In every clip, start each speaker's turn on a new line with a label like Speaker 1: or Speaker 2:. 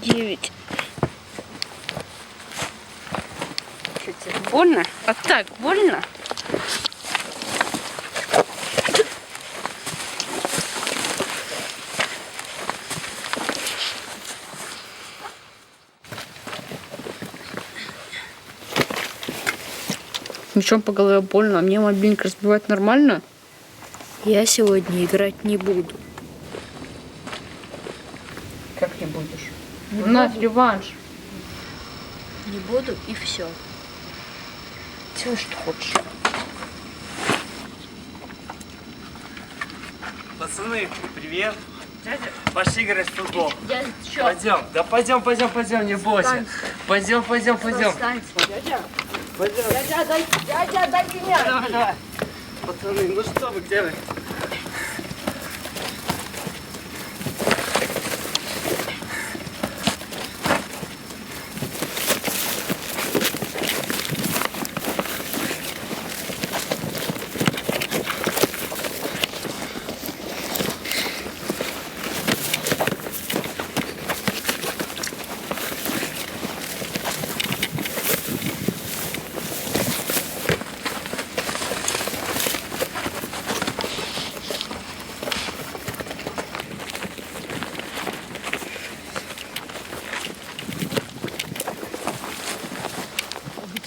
Speaker 1: 9. Что тебе больно? А так больно? Мечом по голове больно, а мне мобильник разбивать нормально? Я сегодня играть не буду. Как не будешь? У нас реванш. Не буду и все. Делай, что хочешь.
Speaker 2: Пацаны, привет. Дядя, пошли играть в футбол.
Speaker 1: Дядя, что?
Speaker 2: Пойдем. Да пойдем, не бойся. Пойдем.
Speaker 1: Дядя.
Speaker 2: Пойдем.
Speaker 1: Дядя, дай меня.
Speaker 2: Давай. Пацаны, ну что вы, где вы?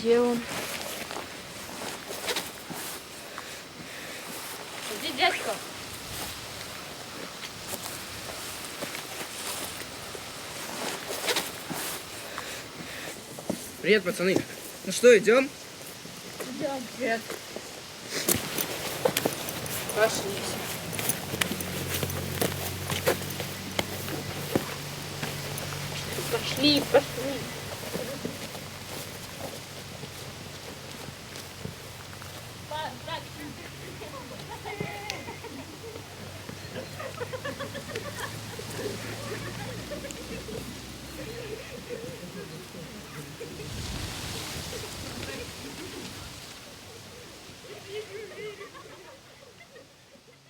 Speaker 1: Где он? Где дядька?
Speaker 2: Привет, пацаны. Ну что, идем?
Speaker 1: Идем, привет. Пошли. Пошли.